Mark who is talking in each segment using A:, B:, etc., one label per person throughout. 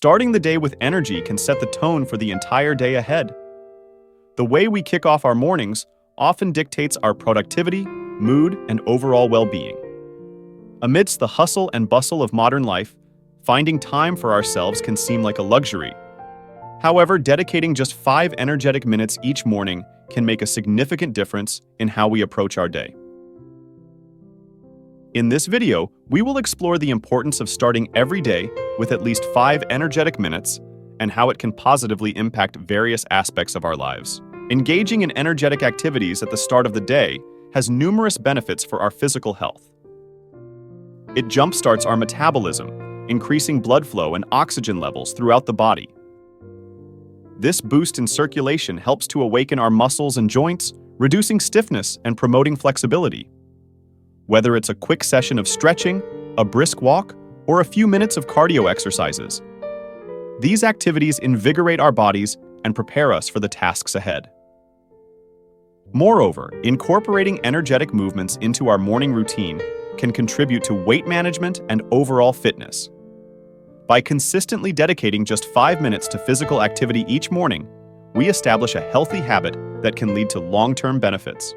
A: Starting the day with energy can set the tone for the entire day ahead. The way we kick off our mornings often dictates our productivity, mood, and overall well-being. Amidst the hustle and bustle of modern life, finding time for ourselves can seem like a luxury. However, dedicating just 5 energetic minutes each morning can make a significant difference in how we approach our day. In this video, we will explore the importance of starting every day with at least 5 energetic minutes and how it can positively impact various aspects of our lives. Engaging in energetic activities at the start of the day has numerous benefits for our physical health. It jumpstarts our metabolism, increasing blood flow and oxygen levels throughout the body. This boost in circulation helps to awaken our muscles and joints, reducing stiffness and promoting flexibility. Whether it's a quick session of stretching, a brisk walk, or a few minutes of cardio exercises, these activities invigorate our bodies and prepare us for the tasks ahead. Moreover, incorporating energetic movements into our morning routine can contribute to weight management and overall fitness. By consistently dedicating just 5 minutes to physical activity each morning, we establish a healthy habit that can lead to long-term benefits.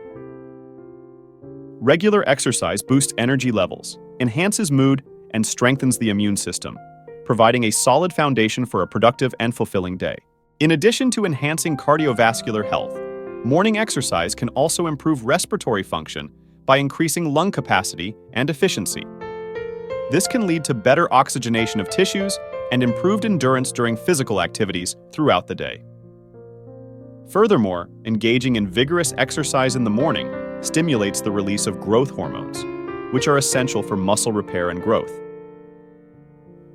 A: Regular exercise boosts energy levels, enhances mood, and strengthens the immune system, providing a solid foundation for a productive and fulfilling day. In addition to enhancing cardiovascular health, morning exercise can also improve respiratory function by increasing lung capacity and efficiency. This can lead to better oxygenation of tissues and improved endurance during physical activities throughout the day. Furthermore, engaging in vigorous exercise in the morning stimulates the release of growth hormones, which are essential for muscle repair and growth.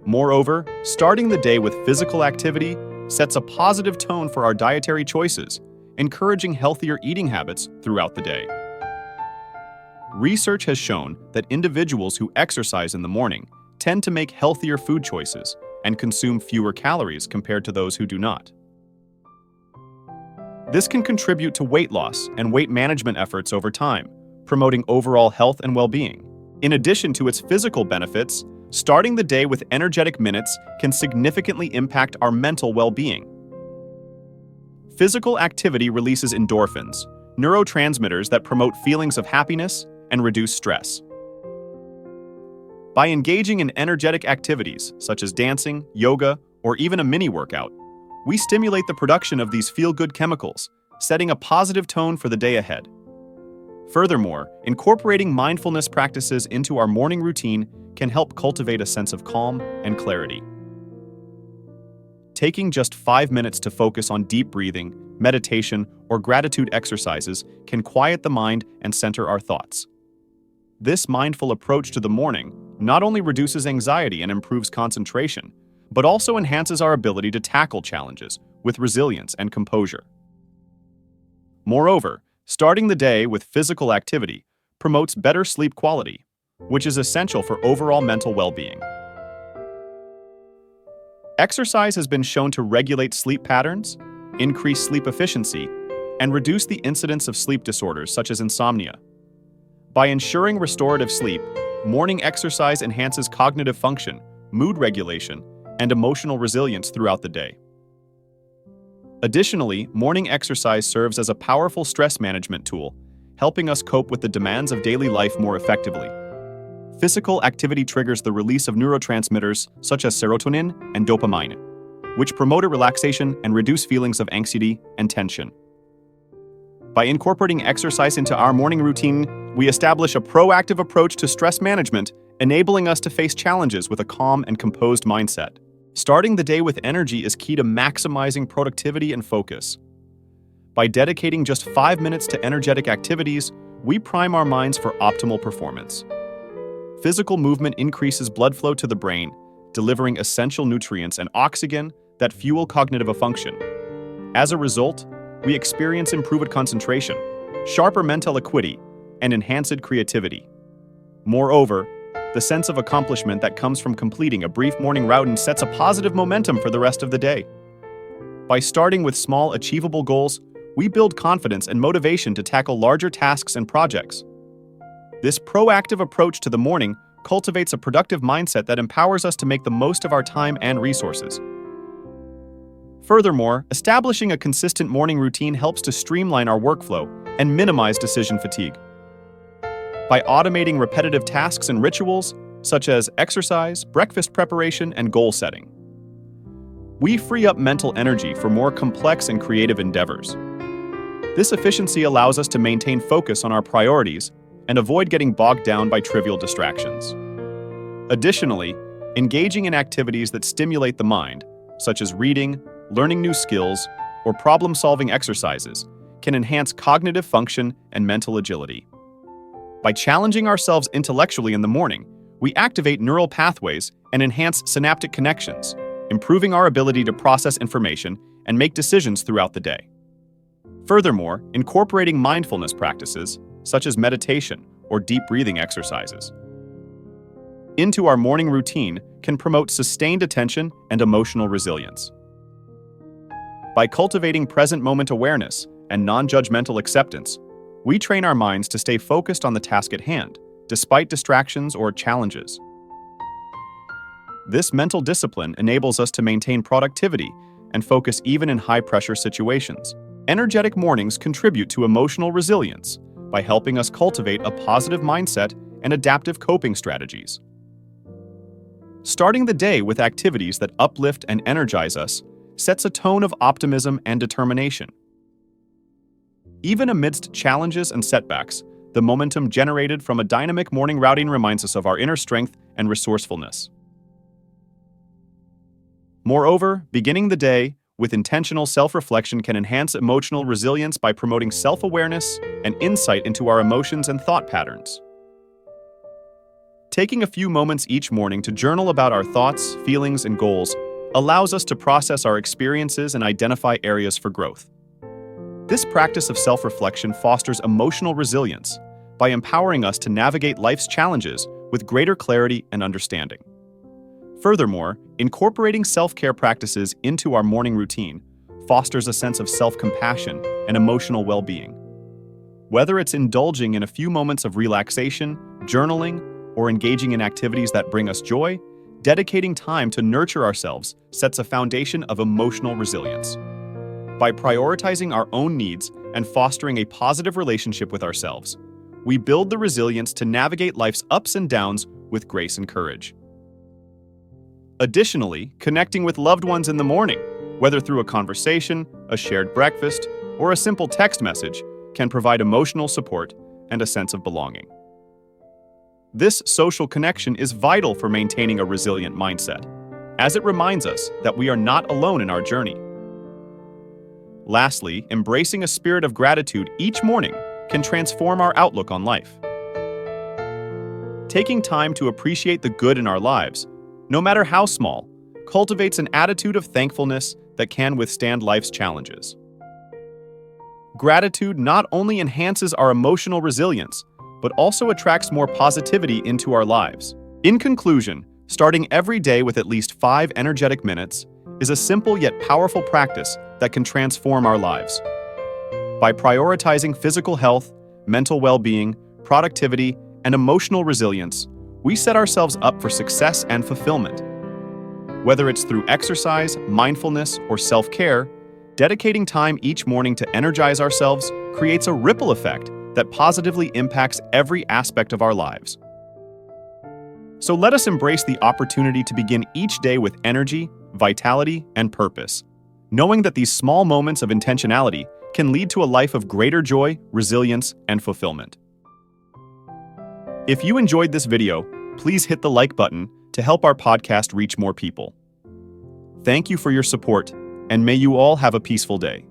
A: Moreover, starting the day with physical activity sets a positive tone for our dietary choices, encouraging healthier eating habits throughout the day. Research has shown that individuals who exercise in the morning tend to make healthier food choices and consume fewer calories compared to those who do not. This can contribute to weight loss and weight management efforts over time, promoting overall health and well-being. In addition to its physical benefits, starting the day with energetic minutes can significantly impact our mental well-being. Physical activity releases endorphins, neurotransmitters that promote feelings of happiness and reduce stress. By engaging in energetic activities such as dancing, yoga, or even a mini workout, we stimulate the production of these feel-good chemicals, setting a positive tone for the day ahead. Furthermore, incorporating mindfulness practices into our morning routine can help cultivate a sense of calm and clarity. Taking just 5 minutes to focus on deep breathing, meditation, or gratitude exercises can quiet the mind and center our thoughts. This mindful approach to the morning not only reduces anxiety and improves concentration, but also enhances our ability to tackle challenges with resilience and composure. Moreover, starting the day with physical activity promotes better sleep quality, which is essential for overall mental well-being. Exercise has been shown to regulate sleep patterns, increase sleep efficiency, and reduce the incidence of sleep disorders such as insomnia. By ensuring restorative sleep, morning exercise enhances cognitive function, mood regulation, and emotional resilience throughout the day. Additionally, morning exercise serves as a powerful stress management tool, helping us cope with the demands of daily life more effectively. Physical activity triggers the release of neurotransmitters such as serotonin and dopamine, which promote relaxation and reduce feelings of anxiety and tension. By incorporating exercise into our morning routine, we establish a proactive approach to stress management, enabling us to face challenges with a calm and composed mindset. Starting the day with energy is key to maximizing productivity and focus. By dedicating just 5 minutes to energetic activities, we prime our minds for optimal performance. Physical movement increases blood flow to the brain, delivering essential nutrients and oxygen that fuel cognitive function. As a result, we experience improved concentration, sharper mental acuity, and enhanced creativity. Moreover, the sense of accomplishment that comes from completing a brief morning routine sets a positive momentum for the rest of the day. By starting with small, achievable goals, we build confidence and motivation to tackle larger tasks and projects. This proactive approach to the morning cultivates a productive mindset that empowers us to make the most of our time and resources, Furthermore, establishing a consistent morning routine helps to streamline our workflow and minimize decision fatigue. By automating repetitive tasks and rituals, such as exercise, breakfast preparation, and goal setting, we free up mental energy for more complex and creative endeavors. This efficiency allows us to maintain focus on our priorities and avoid getting bogged down by trivial distractions. Additionally, engaging in activities that stimulate the mind, such as reading, learning new skills, or problem-solving exercises, can enhance cognitive function and mental agility. By challenging ourselves intellectually in the morning, we activate neural pathways and enhance synaptic connections, improving our ability to process information and make decisions throughout the day. Furthermore, incorporating mindfulness practices, such as meditation or deep breathing exercises, into our morning routine can promote sustained attention and emotional resilience. By cultivating present moment awareness and non-judgmental acceptance, we train our minds to stay focused on the task at hand, despite distractions or challenges. This mental discipline enables us to maintain productivity and focus even in high-pressure situations. Energetic mornings contribute to emotional resilience by helping us cultivate a positive mindset and adaptive coping strategies. Starting the day with activities that uplift and energize us sets a tone of optimism and determination. Even amidst challenges and setbacks, the momentum generated from a dynamic morning routine reminds us of our inner strength and resourcefulness. Moreover, beginning the day with intentional self-reflection can enhance emotional resilience by promoting self-awareness and insight into our emotions and thought patterns. Taking a few moments each morning to journal about our thoughts, feelings, and goals allows us to process our experiences and identify areas for growth. This practice of self-reflection fosters emotional resilience by empowering us to navigate life's challenges with greater clarity and understanding. Furthermore, incorporating self-care practices into our morning routine fosters a sense of self-compassion and emotional well-being. Whether it's indulging in a few moments of relaxation, journaling, or engaging in activities that bring us joy, dedicating time to nurture ourselves sets a foundation of emotional resilience. By prioritizing our own needs and fostering a positive relationship with ourselves, we build the resilience to navigate life's ups and downs with grace and courage. Additionally, connecting with loved ones in the morning, whether through a conversation, a shared breakfast, or a simple text message, can provide emotional support and a sense of belonging. This social connection is vital for maintaining a resilient mindset, as it reminds us that we are not alone in our journey. Lastly, embracing a spirit of gratitude each morning can transform our outlook on life. Taking time to appreciate the good in our lives, no matter how small, cultivates an attitude of thankfulness that can withstand life's challenges. Gratitude not only enhances our emotional resilience, but also attracts more positivity into our lives. In conclusion, starting every day with at least 5 energetic minutes is a simple yet powerful practice that can transform our lives. By prioritizing physical health, mental well-being, productivity, and emotional resilience, we set ourselves up for success and fulfillment. Whether it's through exercise, mindfulness, or self-care, dedicating time each morning to energize ourselves creates a ripple effect that positively impacts every aspect of our lives. So let us embrace the opportunity to begin each day with energy, vitality, and purpose, knowing that these small moments of intentionality can lead to a life of greater joy, resilience, and fulfillment. If you enjoyed this video, please hit the like button to help our podcast reach more people. Thank you for your support, and may you all have a peaceful day.